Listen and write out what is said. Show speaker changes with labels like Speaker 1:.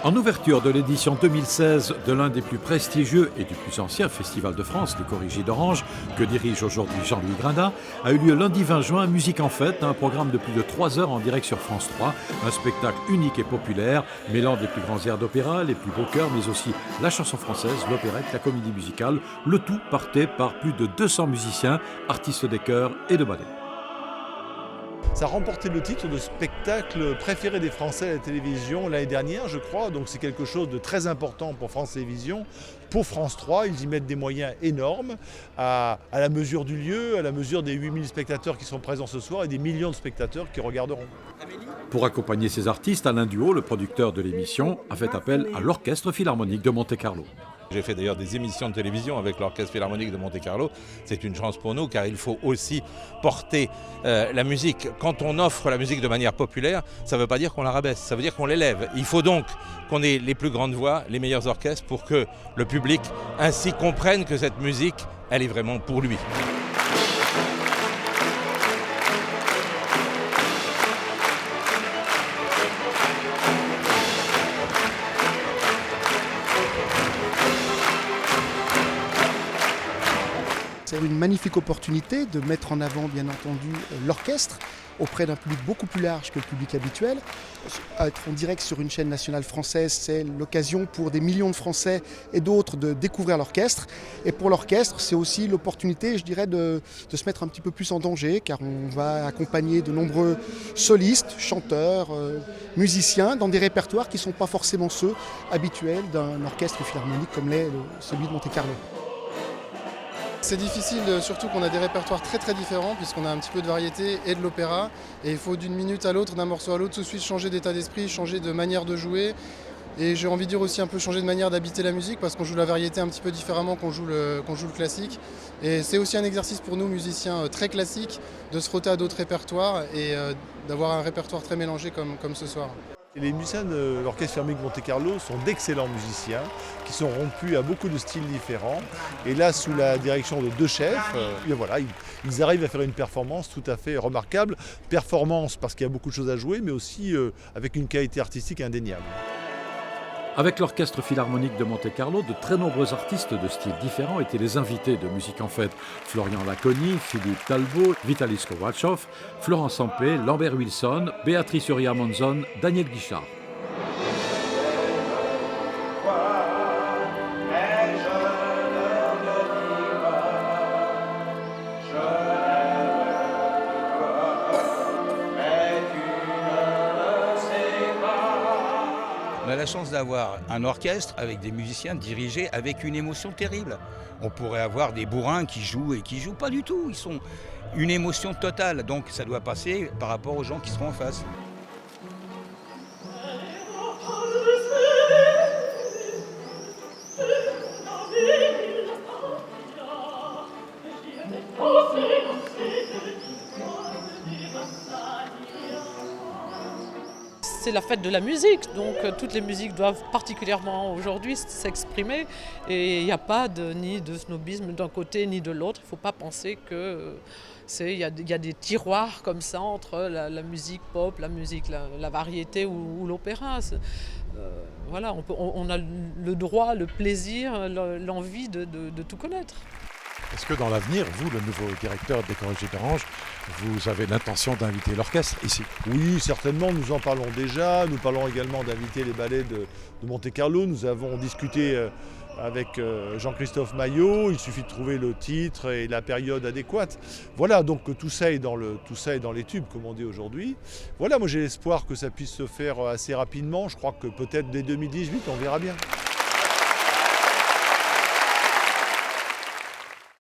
Speaker 1: En ouverture de l'édition 2016 de l'un des plus prestigieux et du plus ancien festival de France, les Corrigés d'Orange, que dirige aujourd'hui Jean-Louis Grindin, a eu lieu lundi 20 juin, Musique en Fête, un programme de plus de 3 heures en direct sur France 3, un spectacle unique et populaire, mêlant des plus grands airs d'opéra, les plus beaux chœurs, mais aussi la chanson française, l'opérette, la comédie musicale, le tout porté par plus de 200 musiciens, artistes des chœurs et de ballets.
Speaker 2: Ça a remporté le titre de spectacle préféré des Français à la télévision l'année dernière, je crois. Donc c'est quelque chose de très important pour France Télévisions. Pour France 3, ils y mettent des moyens énormes à la mesure du lieu, à la mesure des 8000 spectateurs qui sont présents ce soir et des millions de spectateurs qui regarderont.
Speaker 1: Pour accompagner ces artistes, Alain Duhaut, le producteur de l'émission, a fait appel à l'Orchestre Philharmonique de Monte-Carlo.
Speaker 3: J'ai fait d'ailleurs des émissions de télévision avec l'Orchestre Philharmonique de Monte-Carlo. C'est une chance pour nous car il faut aussi porter la musique. Quand on offre la musique de manière populaire, ça ne veut pas dire qu'on la rabaisse, ça veut dire qu'on l'élève. Il faut donc qu'on ait les plus grandes voix, les meilleurs orchestres pour que le public ainsi comprenne que cette musique, elle est vraiment pour lui.
Speaker 4: C'est une magnifique opportunité de mettre en avant, bien entendu, l'orchestre auprès d'un public beaucoup plus large que le public habituel. Être en direct sur une chaîne nationale française, c'est l'occasion pour des millions de Français et d'autres de découvrir l'orchestre. Et pour l'orchestre, c'est aussi l'opportunité, je dirais, de se mettre un petit peu plus en danger, car on va accompagner de nombreux solistes, chanteurs, musiciens, dans des répertoires qui ne sont pas forcément ceux habituels d'un orchestre philharmonique comme l'est celui de Monte-Carlo.
Speaker 5: C'est difficile, surtout qu'on a des répertoires très très différents puisqu'on a un petit peu de variété et de l'opéra et il faut d'une minute à l'autre, d'un morceau à l'autre, tout de suite changer d'état d'esprit, changer de manière de jouer et j'ai envie de dire aussi un peu changer de manière d'habiter la musique parce qu'on joue la variété un petit peu différemment qu'on joue le classique et c'est aussi un exercice pour nous musiciens très classiques de se frotter à d'autres répertoires et d'avoir un répertoire très mélangé comme ce soir.
Speaker 2: Les musiciens de l'Orchestre Philharmonique de Monte-Carlo sont d'excellents musiciens qui sont rompus à beaucoup de styles différents. Et là, sous la direction de 2 chefs, voilà, ils arrivent à faire une performance tout à fait remarquable. Performance parce qu'il y a beaucoup de choses à jouer, mais aussi avec une qualité artistique indéniable.
Speaker 1: Avec l'Orchestre Philharmonique de Monte-Carlo, de très nombreux artistes de styles différents étaient les invités de Musique en Fête. Florian Laconi, Philippe Talbot, Vitalis Kovalchov, Florence Ampé, Lambert Wilson, Béatrice Uria-Monzon, Daniel Guichard.
Speaker 6: On a la chance d'avoir un orchestre avec des musiciens dirigés avec une émotion terrible. On pourrait avoir des bourrins qui jouent et qui jouent pas du tout. Ils sont une émotion totale. Donc ça doit passer par rapport aux gens qui seront en face.
Speaker 7: C'est la fête de la musique, donc toutes les musiques doivent particulièrement aujourd'hui s'exprimer et il n'y a pas ni de snobisme d'un côté ni de l'autre. Il ne faut pas penser qu'il y a des tiroirs comme ça entre la musique pop, la musique, la variété ou l'opéra. Voilà, on a le droit, le plaisir, l'envie de tout connaître.
Speaker 1: Est-ce que dans l'avenir, vous, le nouveau directeur des Corrigés d'Orange, vous avez l'intention d'inviter l'orchestre ici?
Speaker 2: Oui, certainement, nous en parlons déjà. Nous parlons également d'inviter les ballets de Monte-Carlo. Nous avons discuté avec Jean-Christophe Maillot. Il suffit de trouver le titre et la période adéquate. Voilà, donc tout ça est dans les tubes, comme on dit aujourd'hui. Voilà, moi j'ai l'espoir que ça puisse se faire assez rapidement. Je crois que peut-être dès 2018, on verra bien.